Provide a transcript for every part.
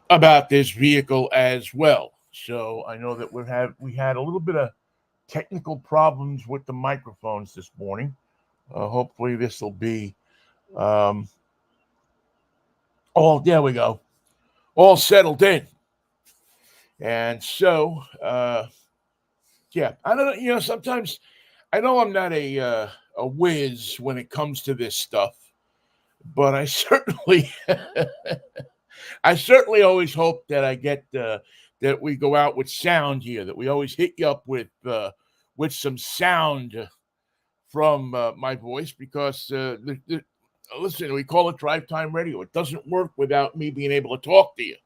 about this vehicle as well. So I know that we had a little bit of technical problems with the microphones this morning. Hopefully this will be um, all. There we go. All settled in. And so, yeah, I don't know. Sometimes I know I'm not a whiz when it comes to this stuff, but I certainly I certainly always hope that I get that we go out with sound here. That we always hit you up with some sound from my voice because listen, we call it drive time radio. It doesn't work without me being able to talk to you.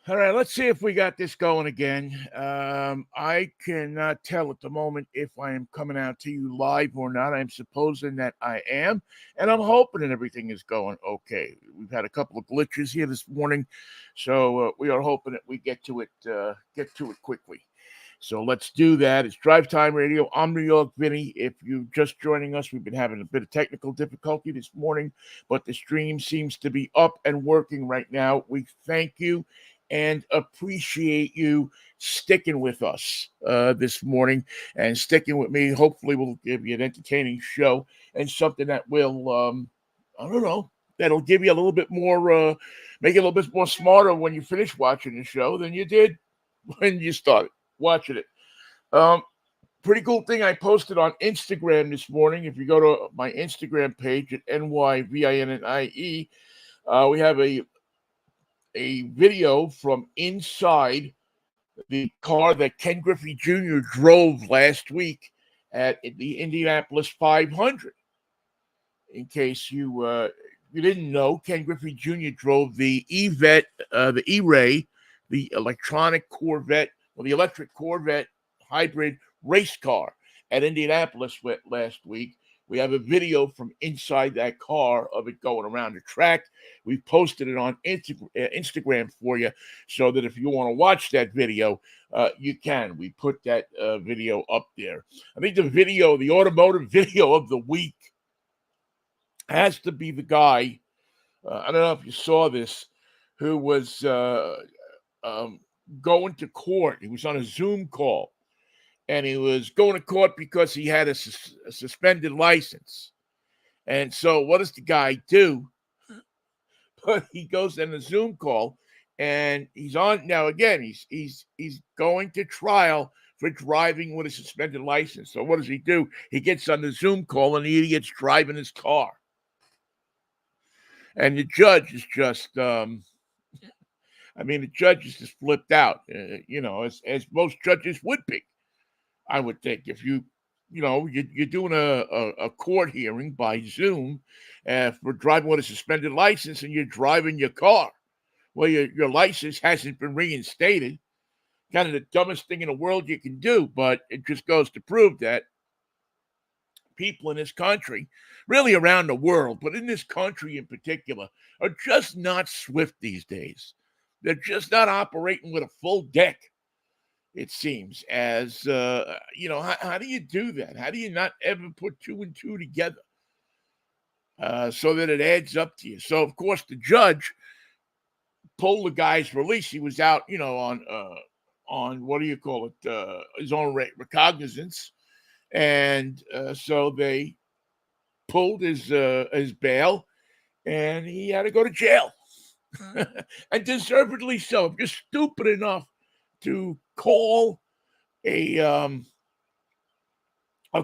All right, let's see if we got this going again. I cannot tell at the moment if I am coming out to you live or not. I'm supposing that I am, and I'm hoping that everything is going okay. We've had a couple of glitches here this morning, so we are hoping that we get to it quickly. So let's do that. It's Drive Time Radio. I'm New York Vinnie. If you're just joining us, we've been having a bit of technical difficulty this morning, but the stream seems to be up and working right now. We thank you and appreciate you sticking with us this morning and sticking with me. Hopefully, we'll give you an entertaining show and something that will, I don't know, that'll give you a little bit more, make you a little bit more smarter when you finish watching the show than you did when you started watching it. Pretty cool thing I posted on Instagram this morning. If you go to my Instagram page at NYVINNIE, we have a video from inside the car that Ken Griffey Jr. drove last week at the Indianapolis 500. In case you didn't know, Ken Griffey Jr. drove the the E-Ray, the electric Corvette hybrid race car at Indianapolis last week. We have a video from inside that car of it going around the track. We posted it on Instagram for you so that if you want to watch that video, you can. We put that video up there. I think the automotive video of the week has to be the guy, I don't know if you saw this, who was going to court. He was on a Zoom call. And he was going to court because he had a suspended license. And so what does the guy do? But he goes in a Zoom call, and he's on now again. He's going to trial for driving with a suspended license. So what does he do? He gets on the Zoom call, and the idiot's driving his car. And the judge is just, the judge is just flipped out, as most judges would be. I would think if you're doing a court hearing by Zoom for driving with a suspended license and you're driving your car. Well, your license hasn't been reinstated. Kind of the dumbest thing in the world you can do, but it just goes to prove that people in this country, really around the world, but in this country in particular, are just not swift these days. They're just not operating with a full deck. It seems as, how do you do that? How do you not ever put two and two together so that it adds up to you? So, of course, the judge pulled the guy's release. He was out, on what do you call it, his own recognizance. And so they pulled his bail, and he had to go to jail. And deservedly so. If you're stupid enough to call a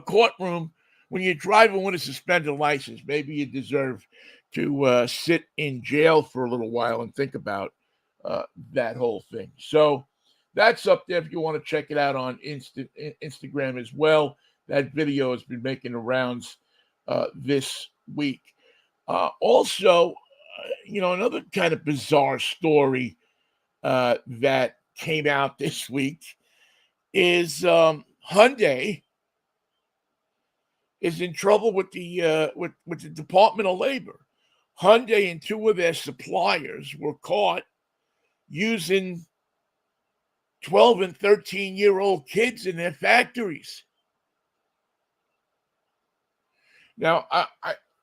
courtroom when you're driving with a suspended license, maybe you deserve to sit in jail for a little while and think about that whole thing. So that's up there if you want to check it out on Instagram as well. That video has been making the rounds this week. Also, another kind of bizarre story that came out this week is Hyundai is in trouble with the Department of Labor. Hyundai and two of their suppliers were caught using 12 and 13-year-old kids in their factories. Now,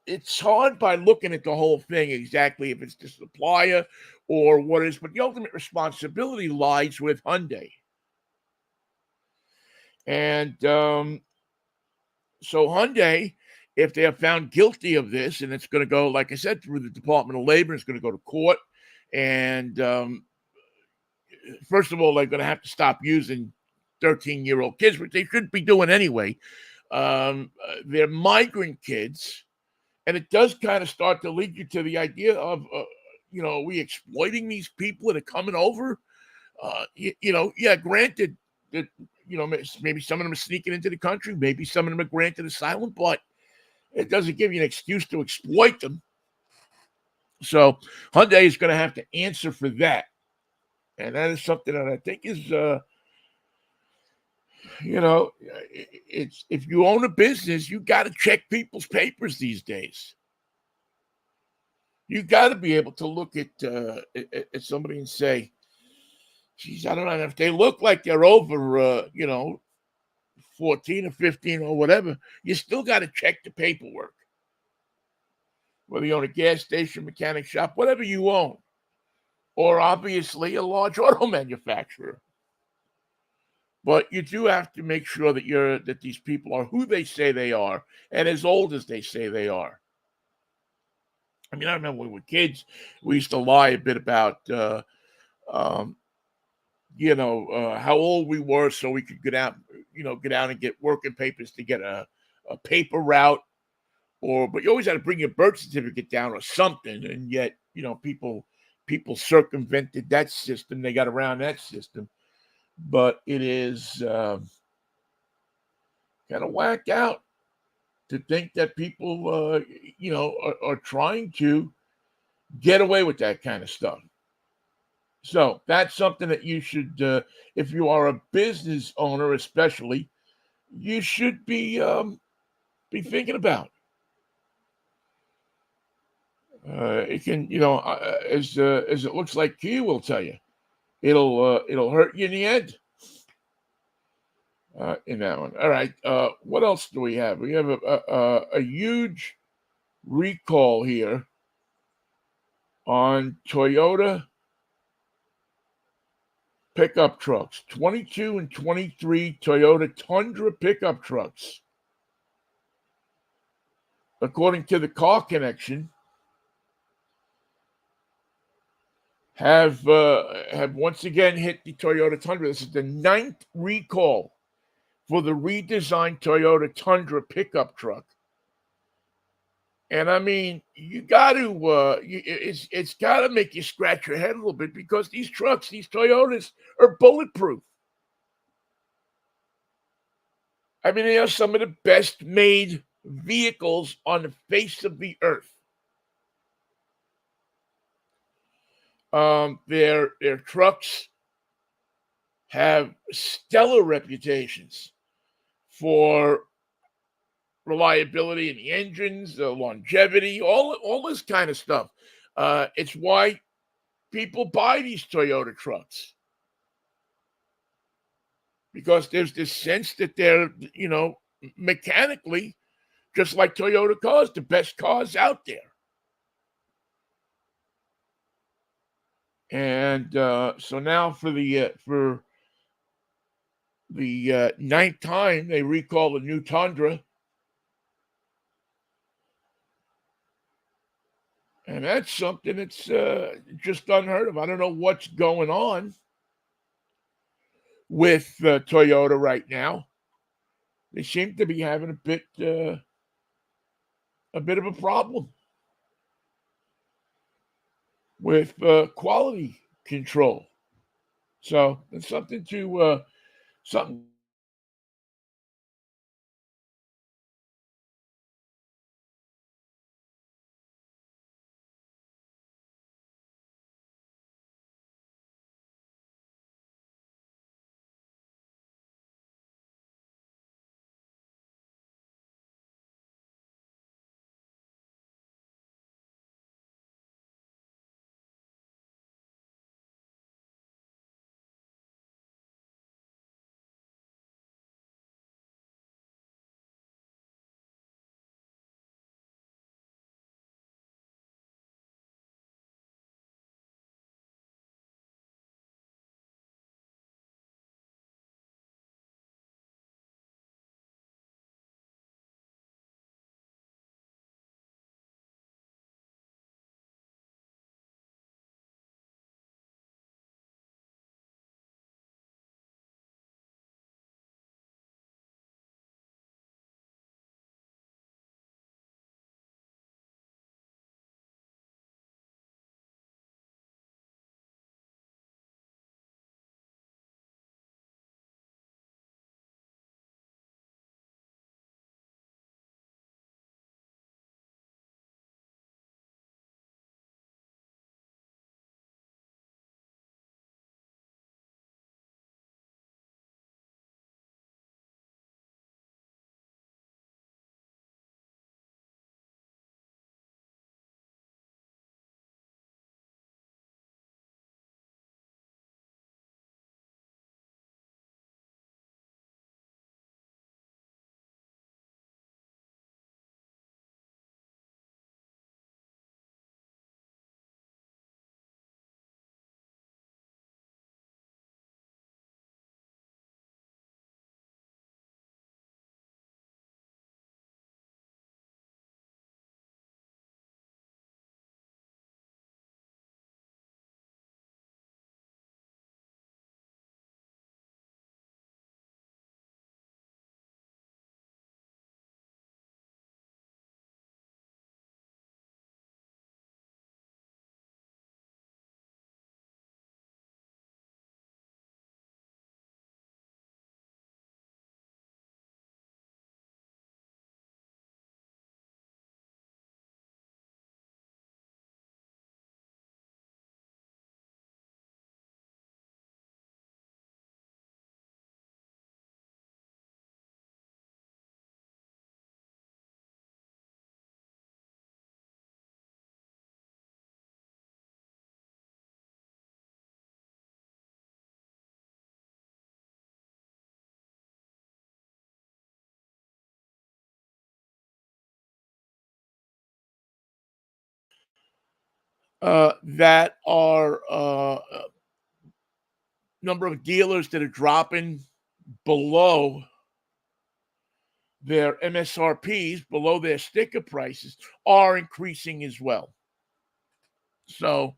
it's hard by looking at the whole thing exactly if it's the supplier or what is, but the ultimate responsibility lies with Hyundai. And so Hyundai, if they are found guilty of this, and it's going to go, like I said, through the Department of Labor, it's going to go to court. And first of all, they're going to have to stop using 13-year-old kids, which they should be doing anyway. They're migrant kids. And it does kind of start to lead you to the idea of, are we exploiting these people that are coming over? Granted that, maybe some of them are sneaking into the country. Maybe some of them are granted asylum, but it doesn't give you an excuse to exploit them. So Hyundai is going to have to answer for that. And that is something that I think is, you know, it's if you own a business, you got to check people's papers these days. You got to be able to look at somebody and say, "Geez, I don't know if they look like they're over, 14 or 15 or whatever." You still got to check the paperwork, whether you own a gas station, mechanic shop, whatever you own, or obviously a large auto manufacturer. But you do have to make sure that these people are who they say they are and as old as they say they are. I mean, I remember when we were kids, we used to lie a bit about, um, how old we were so we could get out and get working papers to get a paper route, but you always had to bring your birth certificate down or something. And yet, people circumvented that system. They got around that system, but it is kind of whacked out to think that people, are trying to get away with that kind of stuff. So that's something that you should, if you are a business owner, especially, you should be thinking about. It can, as it looks like Q will tell you, it'll hurt you in the end. In that one. All right. What else do we have? We have a huge recall here on Toyota pickup trucks. 22 and 23 Toyota Tundra pickup trucks, according to the Car Connection, have once again hit the Toyota Tundra. This is the 9th recall for the redesigned Toyota Tundra pickup truck. And I mean, you got to, it's got to make you scratch your head a little bit, because these trucks, these Toyotas, are bulletproof. I mean, they are some of the best made vehicles on the face of the earth. Their trucks have stellar reputations for reliability in the engines, the longevity, all this kind of stuff. It's why people buy these Toyota trucks, because there's this sense that they're, mechanically just like Toyota cars, the best cars out there. And so now for the ninth time, they recall the new Tundra. And that's something that's just unheard of. I don't know what's going on with Toyota right now. They seem to be having a bit of a problem with quality control. So it's something that are number of dealers that are dropping below their MSRPs, below their sticker prices, are increasing as well. So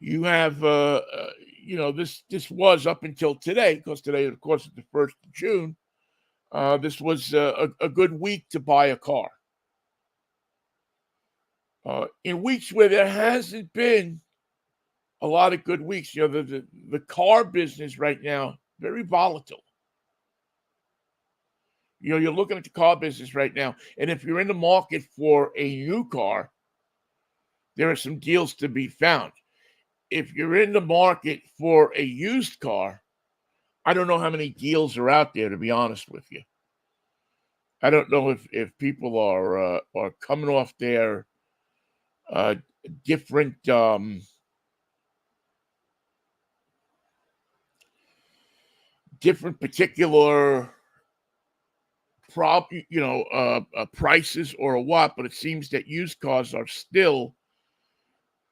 you have, this was up until today, because today, of course, is the 1st of June. This was a good week to buy a car. In weeks where there hasn't been a lot of good weeks, the car business right now, very volatile. You're looking at the car business right now, and if you're in the market for a new car, there are some deals to be found. If you're in the market for a used car, I don't know how many deals are out there, to be honest with you. I don't know if people are coming off their different particular prices or what, but it seems that used cars are still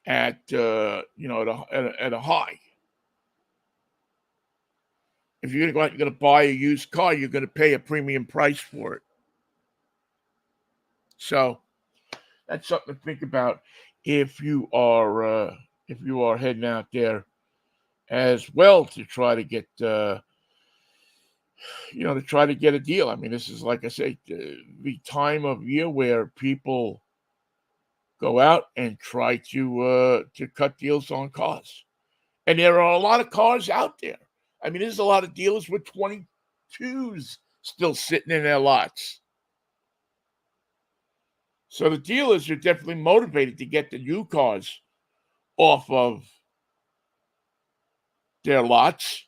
at at a high. If you're going to go out and you're going to buy a used car, you're going to pay a premium price for it. So that's something to think about if you are heading out there as well to try to get a deal. I mean, this is, like I say, the time of year where people go out and try to cut deals on cars, and there are a lot of cars out there. I mean, there's a lot of dealers with 22s still sitting in their lots. So the dealers are definitely motivated to get the new cars off of their lots.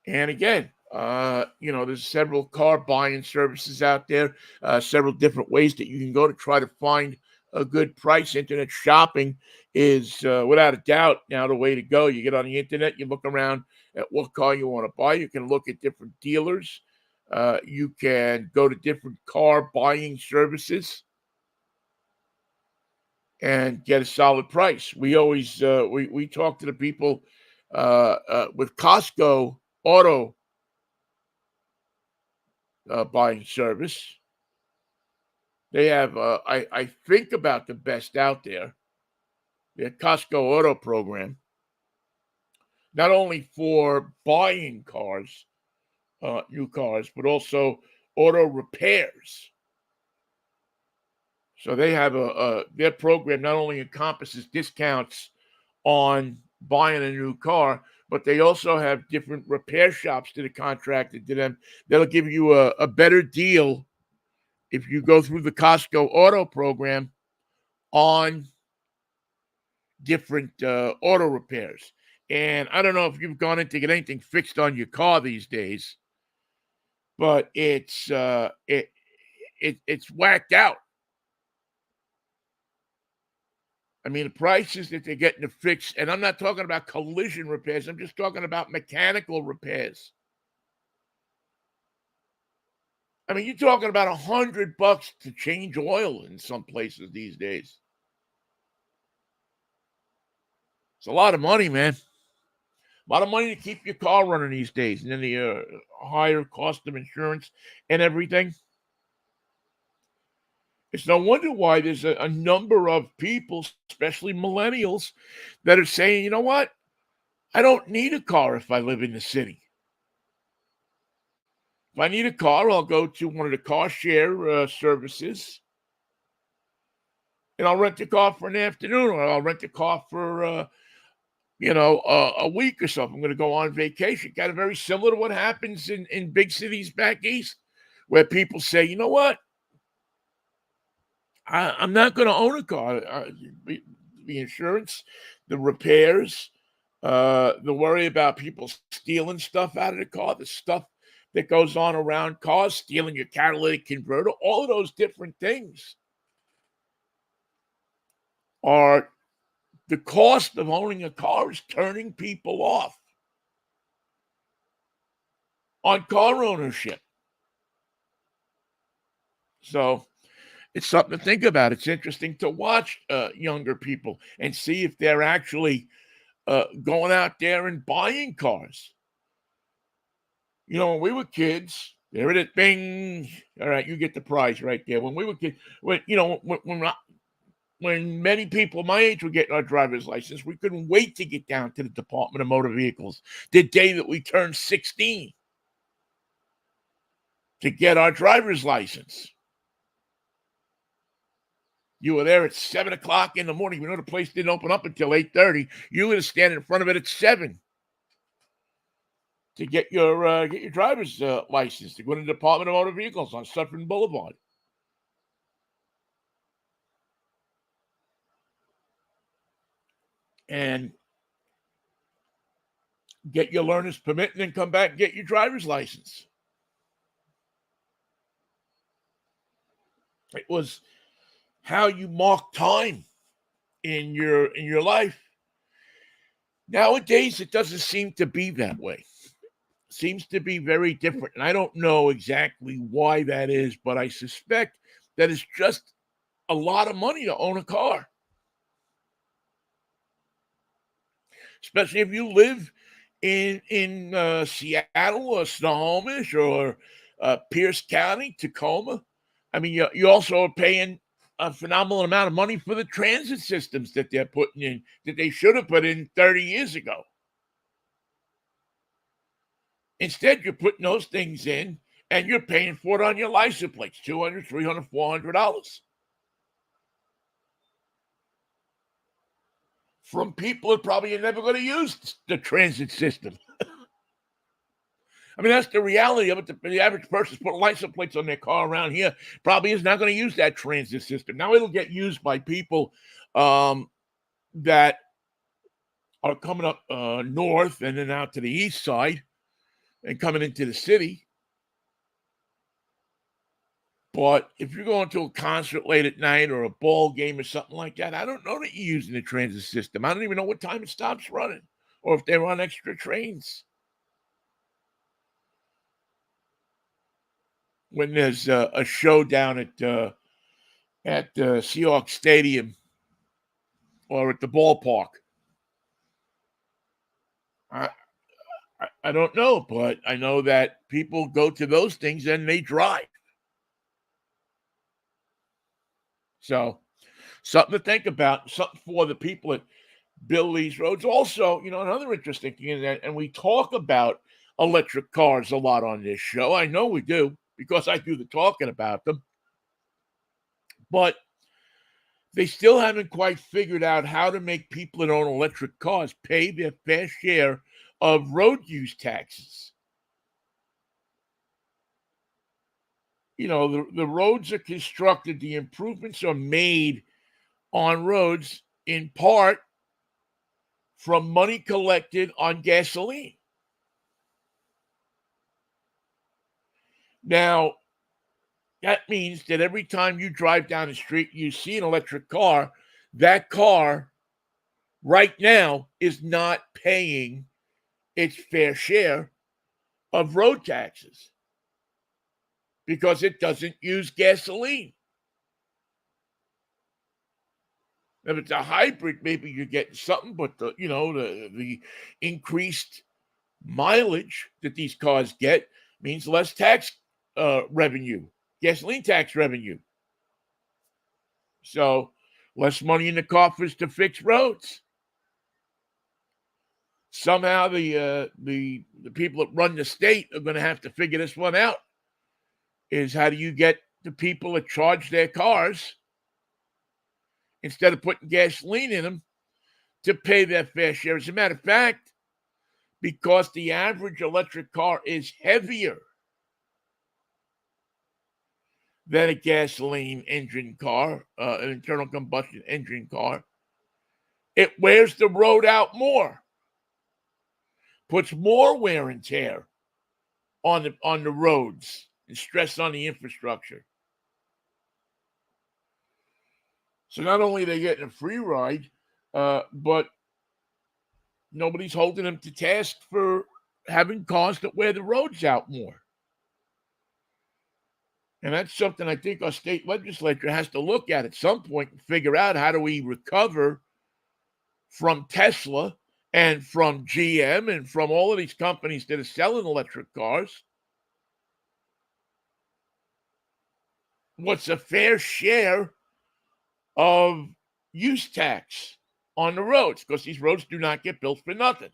And again, there's several car buying services out there, several different ways that you can go to try to find a good price. Internet shopping is, without a doubt, now the way to go. You get on the internet, you look around at what car you want to buy. You can look at different dealers. You can go to different car buying services and get a solid price. We always we talk to the people with Costco auto buying service. They have, I think, about the best out there. Their Costco auto program, not only for buying cars, new cars, but also auto repairs. So they have their program not only encompasses discounts on buying a new car, but they also have different repair shops that are contracted to them that'll give you a better deal if you go through the Costco auto program on different auto repairs. And I don't know if you've gone in to get anything fixed on your car these days, but it's whacked out. I mean, the prices that they're getting to fix, and I'm not talking about collision repairs, I'm just talking about mechanical repairs. I mean, you're talking about $100 to change oil in some places these days. It's a lot of money, man. A lot of money to keep your car running these days, and then the higher cost of insurance and everything. It's no wonder why there's a number of people, especially millennials, that are saying, you know what? I don't need a car if I live in the city. If I need a car, I'll go to one of the car share services, and I'll rent a car for an afternoon, or I'll rent a car for a week or something. I'm going to go on vacation. Kind of very similar to what happens in big cities back east, where people say, you know what? I'm not going to own a car. The insurance, the repairs, the worry about people stealing stuff out of the car, the stuff that goes on around cars, stealing your catalytic converter, all of those different things are the cost of owning a car is turning people off on car ownership. So It's something to think about. It's interesting to watch younger people and see if they're actually going out there and buying cars. When we were kids, there it is, bing. All right, you get the prize right there. When we were kids, when many people my age were getting our driver's license, we couldn't wait to get down to the Department of Motor Vehicles the day that we turned 16 to get our driver's license. You were there at 7 o'clock in the morning. The place didn't open up until 8:30. You were standing in front of it at 7 to get your driver's license to go to the Department of Motor Vehicles on Sutphin Boulevard. And get your learner's permit and then come back and get your driver's license. It was how you mark time in your life. Nowadays, it doesn't seem to be that way. It seems to be very different. And I don't know exactly why that is, but I suspect that it's just a lot of money to own a car. Especially if you live in Seattle or Snohomish or Pierce County, Tacoma. I mean, you also are paying a phenomenal amount of money for the transit systems that they're putting in, that they should have put in 30 years ago. Instead, you're putting those things in, and you're paying for it on your license plates, $200, $300, $400. From people that probably are never going to use the transit system. I mean, that's the reality of it. The average person putting license plates on their car around here probably is not going to use that transit system. Now, it'll get used by people that are coming up north and then out to the east side and coming into the city. But if you're going to a concert late at night or a ball game or something like that, I don't know that you're using the transit system. I don't even know what time it stops running or if they run extra trains. When there's a show down at Seahawks Stadium or at the ballpark. I don't know, but I know that people go to those things and they drive. So something to think about, something for the people that build these roads. Also, another interesting thing is that, and we talk about electric cars a lot on this show. I know we do because I do the talking about them. But they still haven't quite figured out how to make people that own electric cars pay their fair share of road use taxes. The roads are constructed, the improvements are made on roads in part from money collected on gasoline. Now, that means that every time you drive down the street, you see an electric car, that car right now is not paying its fair share of road taxes because it doesn't use gasoline. If it's a hybrid, maybe you're getting something, but the increased mileage that these cars get means less tax revenue, gasoline tax revenue. So less money in the coffers to fix roads. Somehow the people that run the state are going to have to figure this one out. Is how do you get the people that charge their cars instead of putting gasoline in them to pay their fair share? As a matter of fact, because the average electric car is heavier than a gasoline engine car, an internal combustion engine car, it wears the road out more, puts more wear and tear on the roads and stress on the infrastructure. So not only are they getting a free ride, but nobody's holding them to task for having cars that wear the roads out more. And that's something I think our state legislature has to look at some point and figure out, how do we recover from Tesla and from GM and from all of these companies that are selling electric cars? What's a fair share of use tax on the roads? Because these roads do not get built for nothing.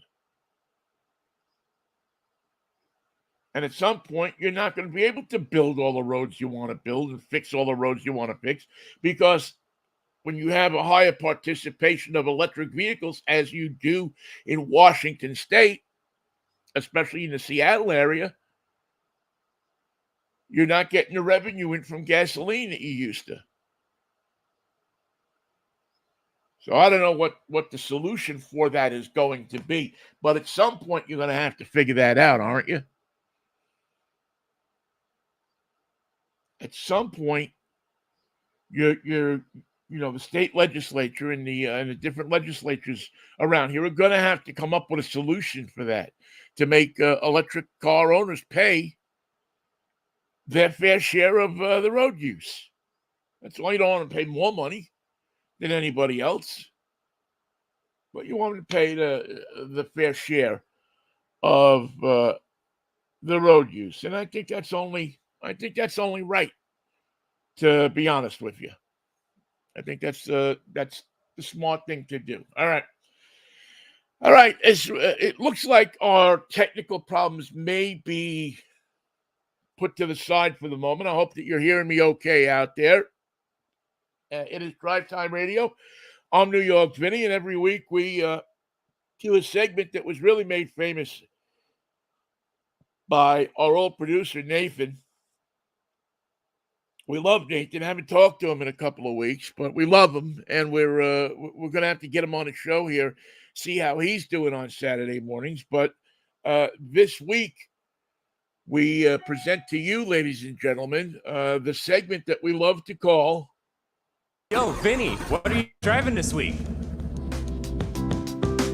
And at some point, you're not going to be able to build all the roads you want to build and fix all the roads you want to fix, because when you have a higher participation of electric vehicles, as you do in Washington State, especially in the Seattle area, you're not getting the revenue in from gasoline that you used to. So I don't know what the solution for that is going to be. But at some point, you're going to have to figure that out, aren't you? At some point, the state legislature and the different legislatures around here are going to have to come up with a solution for that, to make electric car owners pay their fair share of the road use. That's why you don't want to pay more money than anybody else, but you want to pay the fair share of the road use. And I think that's only right, to be honest with you. I think that's the smart thing to do. All right. It looks like our technical problems may be put to the side for the moment. I hope that you're hearing me okay out there. It is Drivetime Radio. I'm New York's Vinnie, and every week we do a segment that was really made famous by our old producer, Nathan. We love Nathan. I haven't talked to him in a couple of weeks, but we love him, and we're going to have to get him on a show here, see how he's doing on Saturday mornings. But this week, we present to you, ladies and gentlemen, the segment that we love to call... Yo, Vinny, what are you driving this week?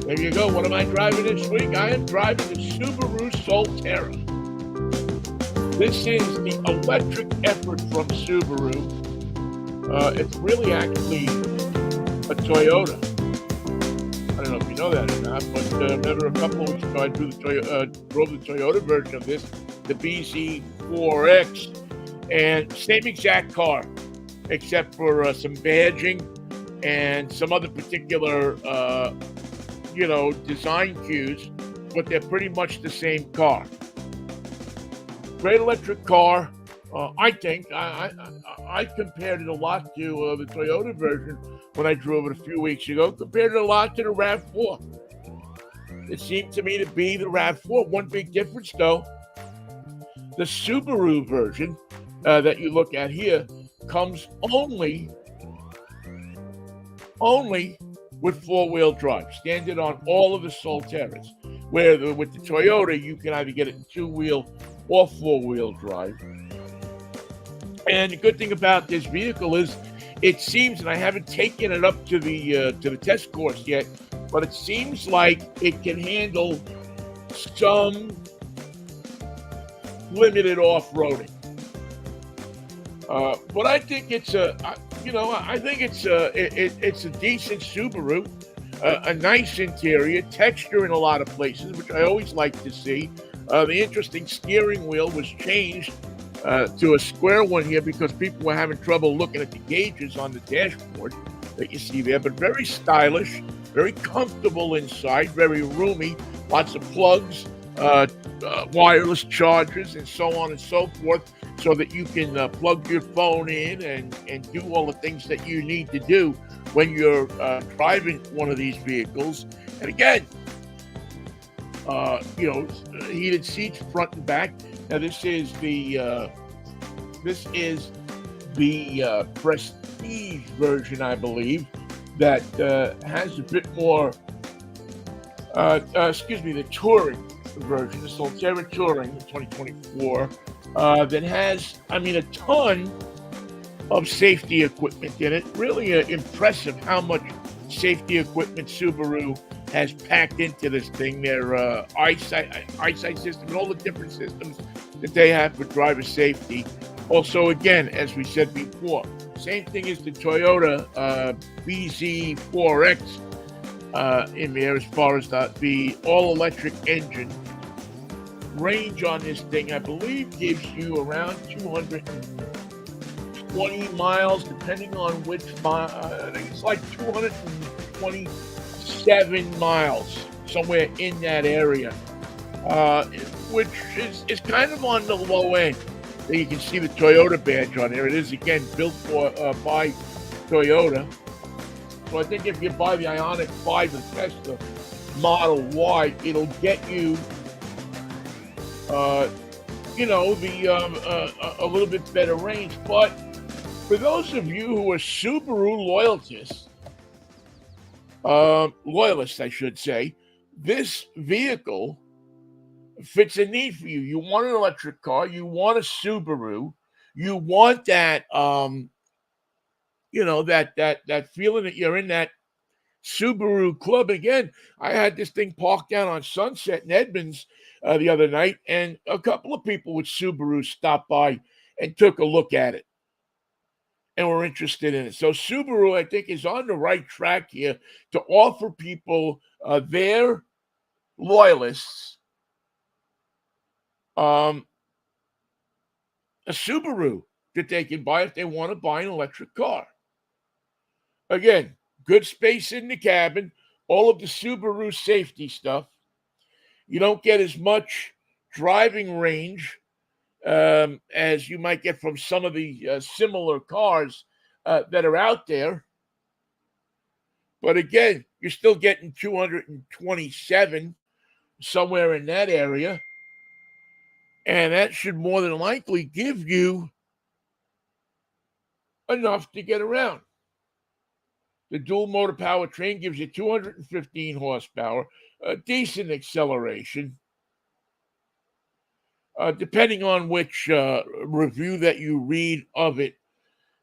There you go. What am I driving this week? I am driving the Subaru Solterra. This is the electric effort from Subaru. It's really actually a Toyota. I don't know if you know that or not, but remember a couple of weeks ago I drove the Toyota version of this, the BZ4X, and same exact car, except for some badging and some other particular, design cues, but they're pretty much the same car. Great electric car. I think I compared it a lot to the Toyota version when I drove it a few weeks ago. Compared it a lot to the RAV4. It seemed to me to be the RAV4. One big difference, though, the Subaru version that you look at here comes only with four-wheel drive, standard on all of the Solterras. Where with the Toyota, you can either get it in two-wheel or four-wheel drive. And the good thing about this vehicle is, it seems, and I haven't taken it up to the test course yet, but it seems like it can handle some limited off-roading. But I think it's a decent Subaru, a nice interior, texture in a lot of places, which I always like to see. The interesting steering wheel was changed to a square one here because people were having trouble looking at the gauges on the dashboard that you see there. But very stylish, very comfortable inside, very roomy, lots of plugs, wireless chargers, and so on and so forth, so that you can plug your phone in and do all the things that you need to do when you're driving one of these vehicles. And again, heated seats front and back. Now this is the Prestige version, I believe, that has a bit more. The Touring version, the Solterra Touring 2024, that has, a ton of safety equipment in it. Really impressive how much safety equipment Subaru has packed into this thing. Their eyesight system and all the different systems that they have for driver safety Also, again, as we said before, same thing as the Toyota BZ4X in there as far as the all-electric engine. Range on this thing, I believe, gives you around 220 miles, depending on which mile. I think it's like 227 miles, somewhere in that area, which is kind of on the low end. There you can see the Toyota badge on there. It is, again, built by Toyota. So I think if you buy the Ioniq 5 and Tesla Model Y, it'll get you a little bit better range. But for those of you who are Subaru loyalists, I should say, this vehicle fits a need for you. You want an electric car, you want a Subaru, you want that that feeling that you're in that Subaru club. Again, I had this thing parked down on Sunset in Edmonds the other night, and a couple of people with Subaru stopped by and took a look at it and were interested in it. So Subaru, I think, is on the right track here to offer people, their loyalists, a Subaru that they can buy if they want to buy an electric car. Again, good space in the cabin, all of the Subaru safety stuff. You don't get as much driving range as you might get from some of the similar cars that are out there. But again, you're still getting 227, somewhere in that area. And that should more than likely give you enough to get around. The dual motor powertrain gives you 215 horsepower, a decent acceleration. Depending on which review that you read of it,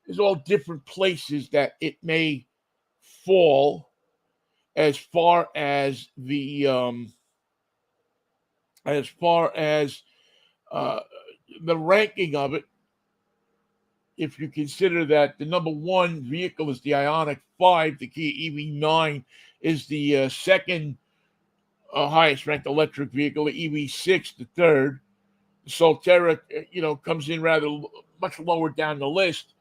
there's all different places that it may fall as far as the ranking of it. If you consider that the number one vehicle is the Ioniq 5, the Kia EV9 is the second highest ranked electric vehicle, the EV6 the third. The Solterra, comes in rather much lower down the list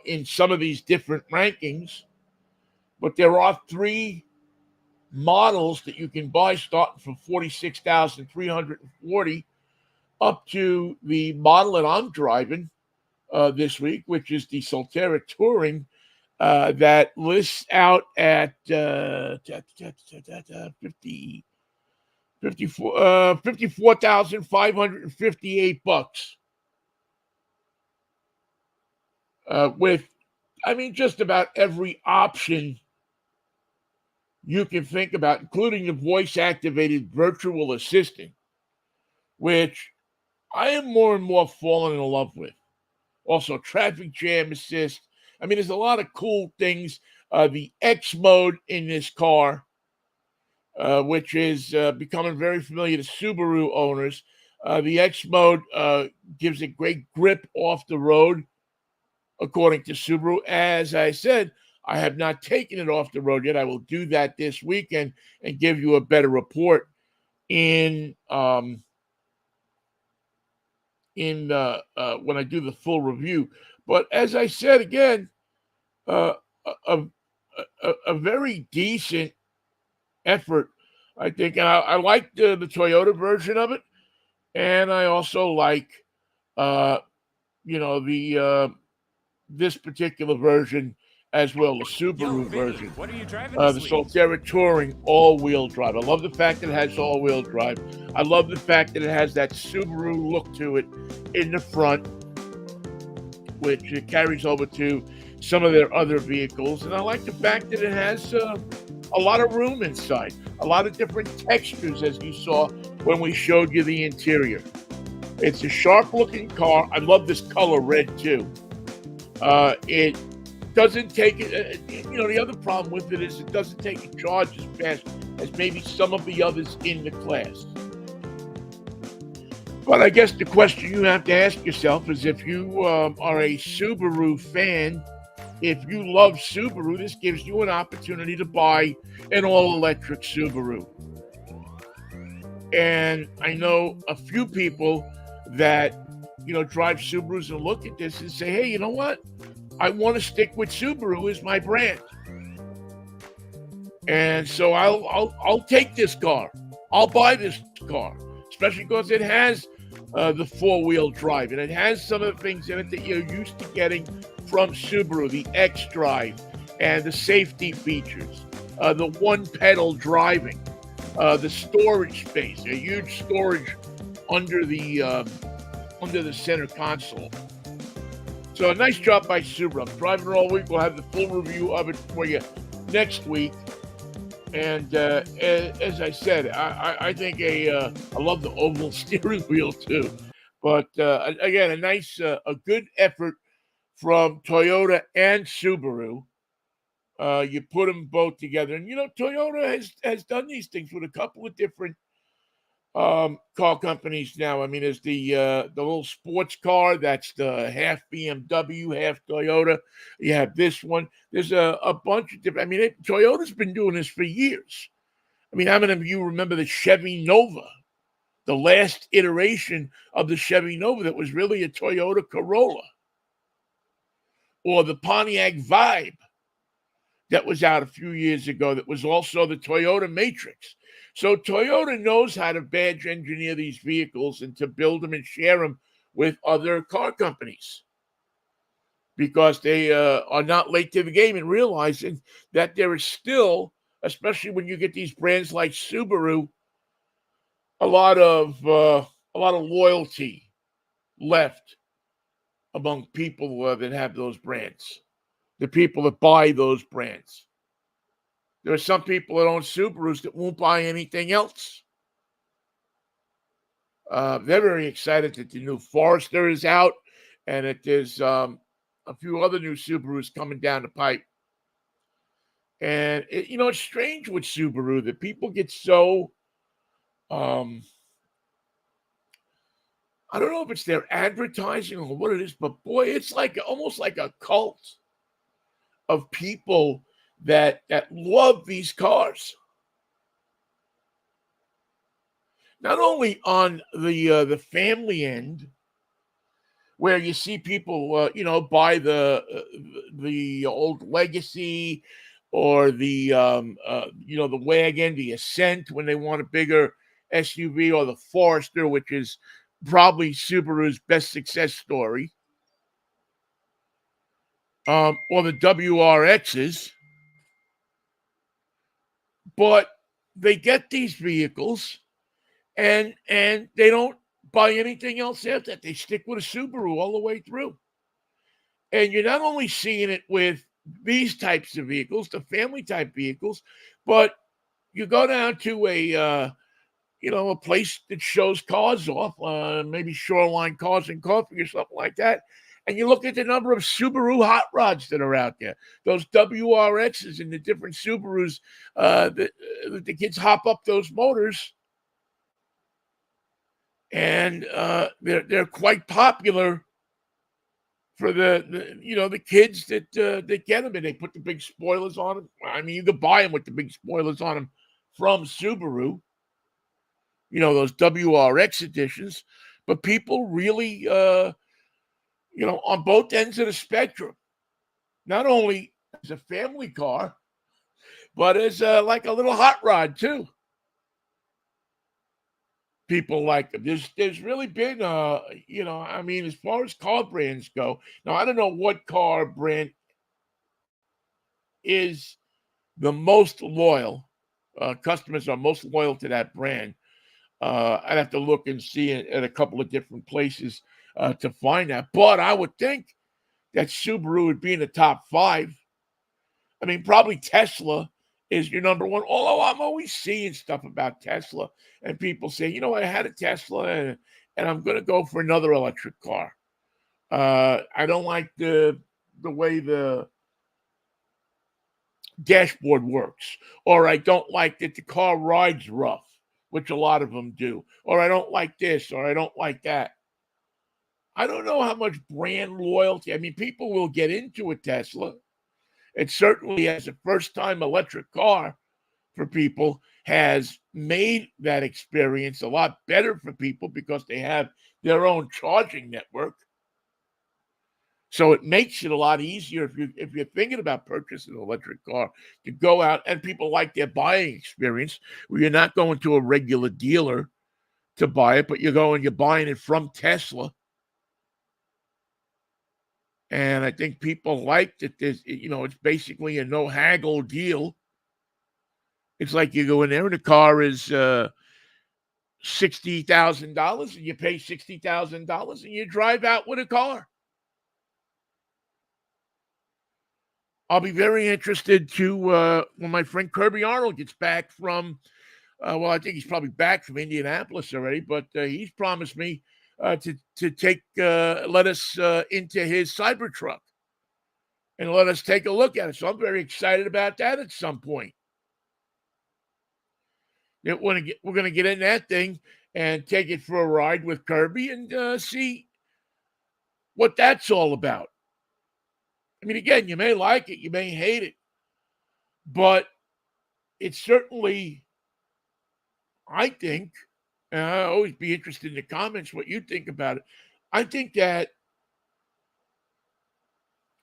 in some of these different rankings. But there are three models that you can buy starting from $46,340 up to the model that I'm driving this week, which is the Solterra Touring, that lists out at $54,558. With, just about every option you can think about, including the voice-activated virtual assistant, which I am more and more falling in love with. Also, traffic jam assist. There's a lot of cool things. The X mode in this car, which is becoming very familiar to Subaru owners. The X mode gives it great grip off the road, according to Subaru. As I said, I have not taken it off the road yet. I will do that this weekend and give you a better report when I do the full review. But as I said again, a very decent effort, I think. And I like the Toyota version of it, and I also like this particular version as well, the Subaru version. What are you driving The this week? Solterra Touring all-wheel drive. I love the fact that it has all-wheel drive. I love the fact that it has that Subaru look to it in the front, which it carries over to some of their other vehicles. And I like the fact that it has a lot of room inside, a lot of different textures, as you saw when we showed you the interior. It's a sharp-looking car. I love this color red, too. It doesn't take it, the other problem with it is it doesn't take a charge as fast as maybe some of the others in the class. But I guess the question you have to ask yourself is, if you are a Subaru fan, if you love Subaru, this gives you an opportunity to buy an all-electric Subaru. And I know a few people that, drive Subarus and look at this and say, hey, you know what? I want to stick with Subaru as my brand. And so I'll take this car. I'll buy this car, especially because it has the four-wheel drive, and it has some of the things in it that you're used to getting from Subaru, the X-Drive and the safety features, the one-pedal driving, the storage space, a huge storage under the center console. So a nice job by Subaru. I'm driving it all week. We'll have the full review of it for you next week. And as I said, I think I love the oval steering wheel too. But again, a good effort from Toyota and Subaru. You put them both together, and Toyota has done these things with a couple of different car companies now. I mean, there's the little sports car that's the half BMW, half Toyota. You have this one. There's a bunch of different. I mean, Toyota's been doing this for years. I mean, how many of you remember the Chevy Nova, the last iteration of the Chevy Nova that was really a Toyota Corolla, or the Pontiac Vibe that was out a few years ago that was also the Toyota Matrix? So Toyota knows how to badge engineer these vehicles and to build them and share them with other car companies, because they are not late to the game in realizing that there is still, especially when you get these brands like Subaru, a lot of loyalty left among people that have those brands, the people that buy those brands. There are some people that own Subarus that won't buy anything else. They're very excited that the new Forester is out, and that there's a few other new Subarus coming down the pipe. And it's strange with Subaru that people get so I don't know if it's their advertising or what it is, but boy, it's almost like a cult of people that love these cars. Not only on the family end, where you see people buy the old Legacy, or the the wagon, the Ascent, when they want a bigger SUV, or the Forester, which is probably Subaru's best success story, or the WRXs. But they get these vehicles, and they don't buy anything else after that. They stick with a Subaru all the way through. And you're not only seeing it with these types of vehicles, the family type vehicles, but you go down to a place that shows cars off, maybe Shoreline Cars and Coffee or something like that, and you look at the number of Subaru hot rods that are out there, those WRXs and the different Subarus, that the kids hop up those motors, and they're quite popular for the kids that get them, and they put the big spoilers on them. I mean, you could buy them with the big spoilers on them from Subaru, those WRX editions. But people really, on both ends of the spectrum, not only as a family car, but as like a little hot rod too. People like them. There's really been, I mean, as far as car brands go, now I don't know what car brand is the most loyal. Customers are most loyal to that brand. I'd have to look and see at a couple of different places to find that. But I would think that Subaru would be in the top 5. I mean, probably Tesla is your number one. Although I'm always seeing stuff about Tesla, and people say, I had a Tesla, and I'm going to go for another electric car. I don't like the way the dashboard works, or I don't like that the car rides rough. which a lot of them do, or I don't like this, or I don't like that. I don't know how much brand loyalty. I mean, people will get into a Tesla. It certainly, as a first-time electric car for people, has made that experience a lot better for people because they have their own charging network. So it makes it a lot easier if you're thinking about purchasing an electric car to go out, and people like their buying experience where you're not going to a regular dealer to buy it, but you're buying it from Tesla. And I think people like that it's basically a no haggle deal. It's like you go in there and the car is $60,000 and you pay $60,000 and you drive out with a car. I'll be very interested to when my friend Kirby Arnold gets back from, I think he's probably back from Indianapolis already, but he's promised me to let us into his Cybertruck and let us take a look at it. So I'm very excited about that at some point. We're going to get in that thing and take it for a ride with Kirby and see what that's all about. I mean, again, you may like it, you may hate it, but it's certainly, I think, and I'll always be interested in the comments, what you think about it. I think that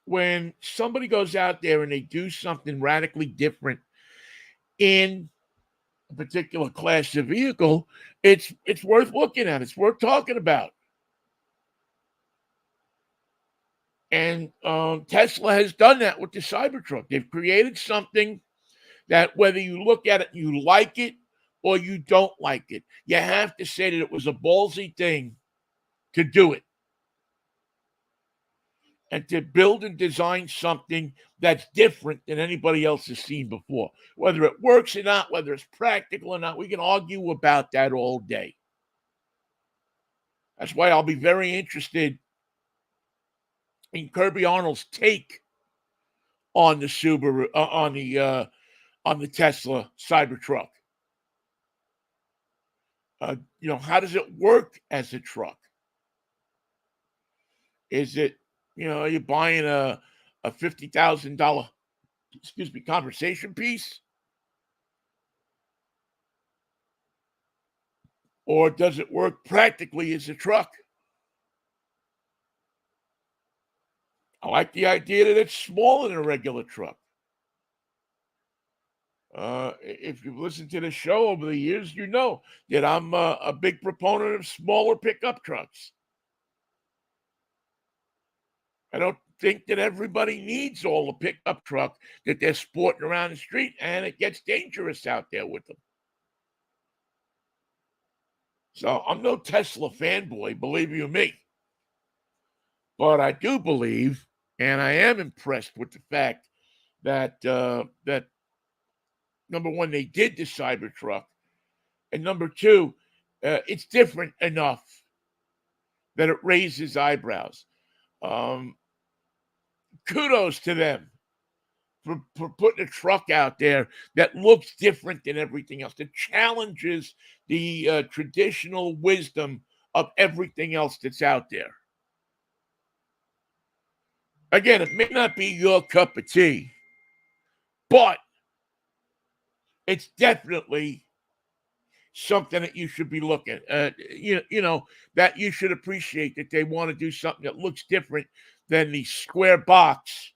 when somebody goes out there and they do something radically different in a particular class of vehicle, it's worth looking at. It's worth talking about. And Tesla has done that with the Cybertruck. They've created something that whether you look at it and you like it or you don't like it, you have to say that it was a ballsy thing to do it. And to build and design something that's different than anybody else has seen before. Whether it works or not, whether it's practical or not, we can argue about that all day. That's why I'll be very interested in Kirby Arnold's take on the Subaru, on the Tesla Cybertruck. How does it work as a truck? Is it, you're buying a $50,000, conversation piece? Or does it work practically as a truck? I like the idea that it's smaller than a regular truck. If you've listened to the show over the years, you know that I'm a big proponent of smaller pickup trucks. I don't think that everybody needs all the pickup truck that they're sporting around the street, and it gets dangerous out there with them. So I'm no Tesla fanboy, believe you me. But I do believe, and I am impressed with the fact that that number one, they did the Cybertruck, and number two, it's different enough that it raises eyebrows. Kudos to them for putting a truck out there that looks different than everything else, that challenges the traditional wisdom of everything else that's out there. Again, it may not be your cup of tea, but it's definitely something that you should be looking at. That you should appreciate that they want to do something that looks different than the square box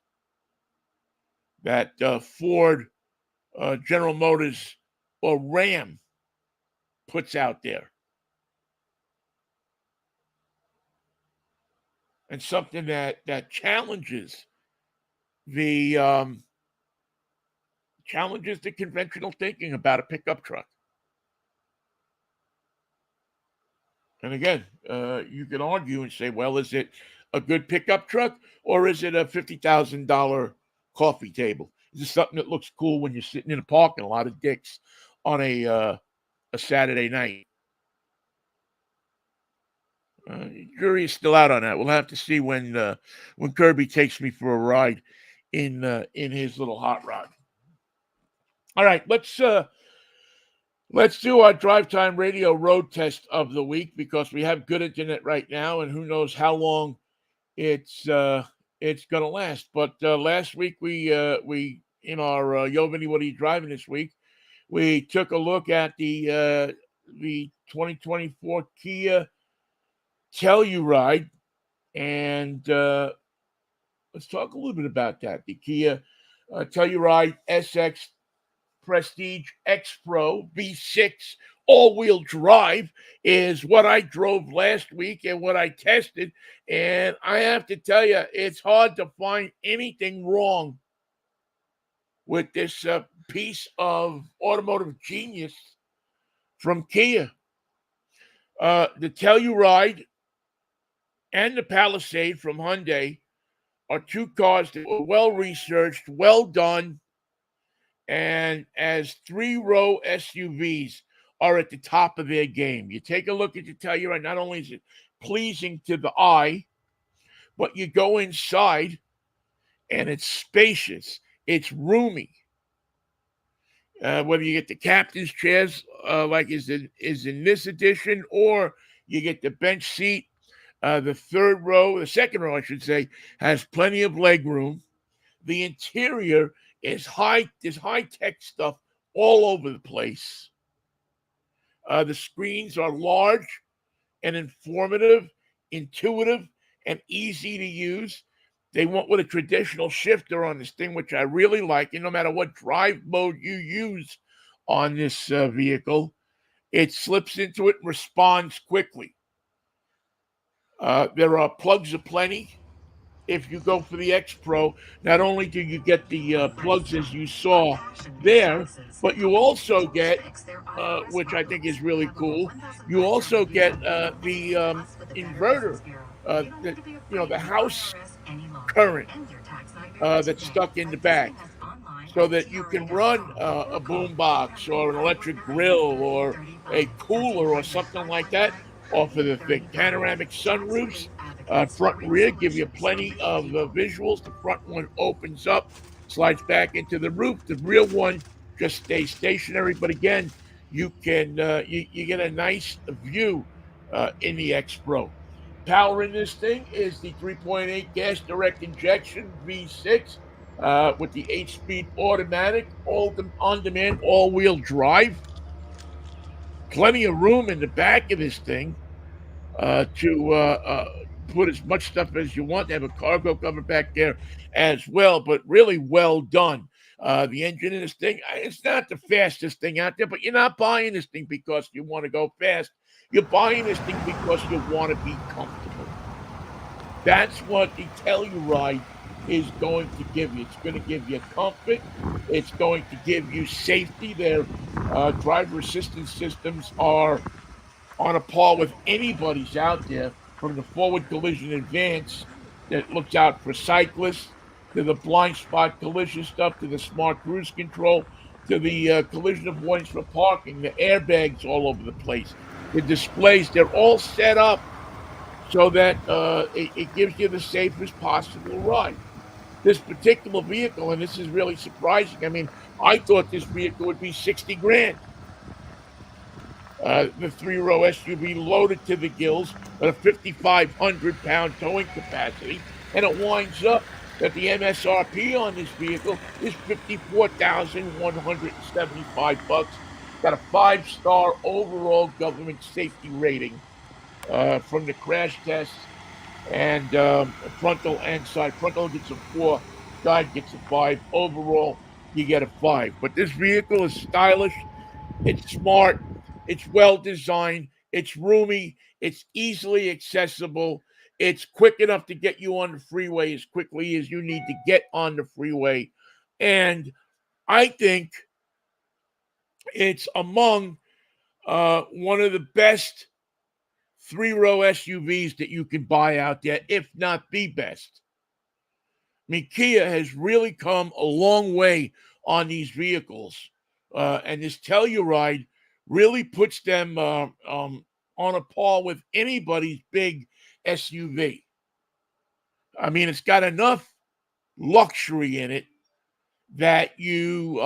that Ford, General Motors, or Ram puts out there. And something that challenges the conventional thinking about a pickup truck. And again, you can argue and say, well, is it a good pickup truck or is it a $50,000 coffee table? Is it something that looks cool when you're sitting in a parking lot of Dick's on a Saturday night? Jury is still out on that. We'll have to see when Kirby takes me for a ride in his little hot rod. All right, let's Let's do our Drive Time Radio road test of the week because we have good internet right now, and who knows how long it's going to last. But last week we in our Yo Vinnie, what are you driving this week? We took a look at the 2024 Kia Telluride, and let's talk a little bit about that. The Kia Telluride SX Prestige X Pro V6 all-wheel drive is what I drove last week and what I tested. And I have to tell you, it's hard to find anything wrong with this piece of automotive genius from Kia. The Telluride and the Palisade from Hyundai are two cars that were well-researched, well done, and as three-row SUVs are at the top of their game. You take a look at the Telluride, not only is it pleasing to the eye, but you go inside and it's spacious, it's roomy. Whether you get the captain's chairs like is in this edition, or you get the bench seat, the second row, I should say, has plenty of leg room. The interior is there's high-tech stuff all over the place. The screens are large and informative, intuitive, and easy to use. They went with a traditional shifter on this thing, which I really like. And no matter what drive mode you use on this vehicle, it slips into it and responds quickly. There are plugs aplenty. If you go for the X Pro, not only do you get the plugs as you saw there, but you also get, which I think is really cool, you also get the inverter, the house current that's stuck in the back, so that you can run a boombox or an electric grill or a cooler or something like that off of the thing. Panoramic sunroofs, front and rear, give you plenty of visuals. The front one opens up, slides back into the roof. The rear one just stays stationary. But again, you can you get a nice view in the X Pro. Power in this thing is the 3.8 gas direct injection V6 with the 8-speed automatic, all on-demand, all-wheel drive. Plenty of room in the back of this thing to put as much stuff as you want. They have a cargo cover back there as well, but really well done. The engine in this thing, it's not the fastest thing out there, but you're not buying this thing because you want to go fast. You're buying this thing because you want to be comfortable. That's what the Telluride is going to give you. It's going to give you comfort. It's going to give you safety. Their driver assistance systems are on a par with anybody's out there, from the forward collision advance that looks out for cyclists, to the blind spot collision stuff, to the smart cruise control, to the collision avoidance for parking, the airbags all over the place, the displays. They're all set up so that it gives you the safest possible ride. This particular vehicle, and this is really surprising. I mean, I thought this vehicle would be 60 grand. The three-row SUV loaded to the gills with a 5,500-pound towing capacity, and it winds up that the MSRP on this vehicle is $54,175. Got a 5-star overall government safety rating from the crash tests, and frontal and side. Frontal gets a 4, side gets a 5. Overall, you get a 5. But this vehicle is stylish. It's smart. It's well designed. It's roomy. It's easily accessible. It's quick enough to get you on the freeway as quickly as you need to get on the freeway. And I think it's among one of the best three-row SUVs that you can buy out there, if not the best. I mean, Kia has really come a long way on these vehicles. And this Telluride really puts them on a par with anybody's big SUV. I mean, it's got enough luxury in it that you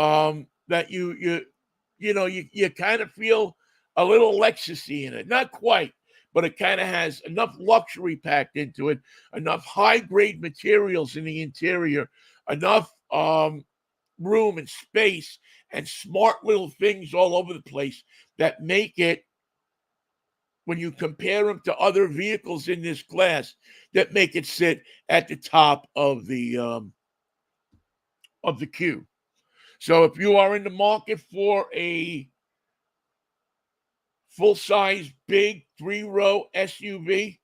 you kind of feel a little Lexusy in it. Not quite, but it kind of has enough luxury packed into it, enough high-grade materials in the interior, enough room and space and smart little things all over the place that make it, when you compare them to other vehicles in this class, that make it sit at the top of the queue. So if you are in the market for a full-size, big 3-row SUV,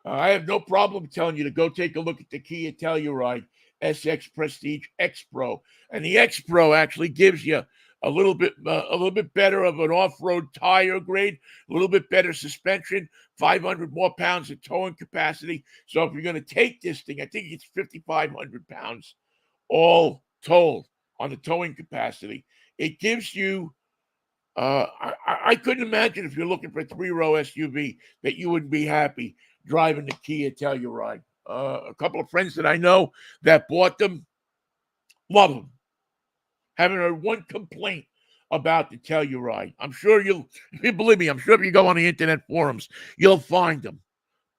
I have no problem telling you to go take a look at the Kia Telluride SX Prestige X Pro. And the X Pro actually gives you a little bit better of an off-road tire grade, a little bit better suspension, 500 more pounds of towing capacity. So if you're going to take this thing, I think it's 5,500 pounds all told on the towing capacity. It gives you, I couldn't imagine, if you're looking for a 3-row SUV, that you wouldn't be happy driving the Kia Telluride. A couple of friends that I know that bought them love them. Haven't heard one complaint about the Telluride. I'm sure believe me, I'm sure if you go on the internet forums, you'll find them.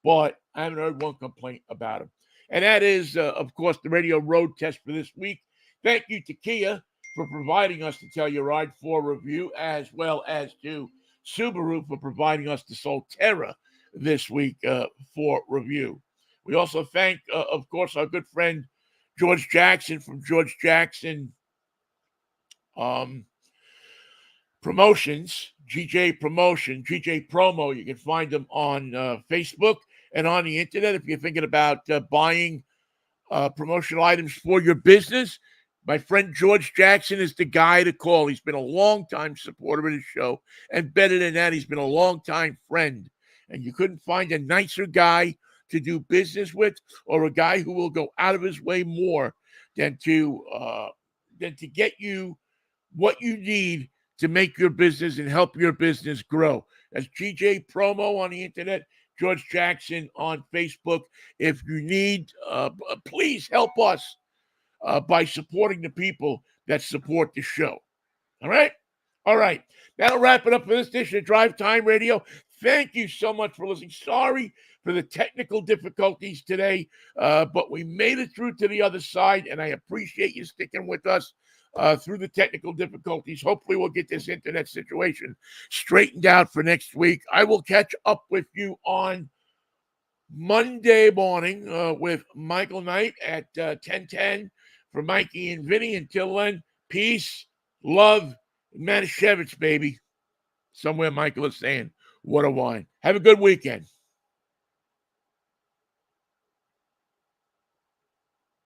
But I haven't heard one complaint about them. And that is, of course, the radio road test for this week. Thank you to Kia for providing us the Telluride for review, as well as to Subaru for providing us the Solterra this week for review. We also thank, of course, our good friend George Jackson from George Jackson Promotions, GJ Promotion, GJ Promo. You can find them on Facebook and on the internet if you're thinking about buying promotional items for your business. My friend George Jackson is the guy to call. He's been a long-time supporter of the show, and better than that, he's been a long-time friend. And you couldn't find a nicer guy to do business with, or a guy who will go out of his way more than to get you what you need to make your business and help your business grow. That's GJ Promo on the internet, George Jackson on Facebook. If you need, please help us by supporting the people that support the show. All right? All right. That'll wrap it up for this edition of Drive Time Radio. Thank you so much for listening. Sorry for the technical difficulties today, but we made it through to the other side, and I appreciate you sticking with us through the technical difficulties. Hopefully we'll get this internet situation straightened out for next week. I will catch up with you on Monday morning with Michael Knight at 10:10 for Mikey and Vinnie. Until then, peace, love, Manischewitz, baby. Somewhere Michael is saying, what a wine. Have a good weekend.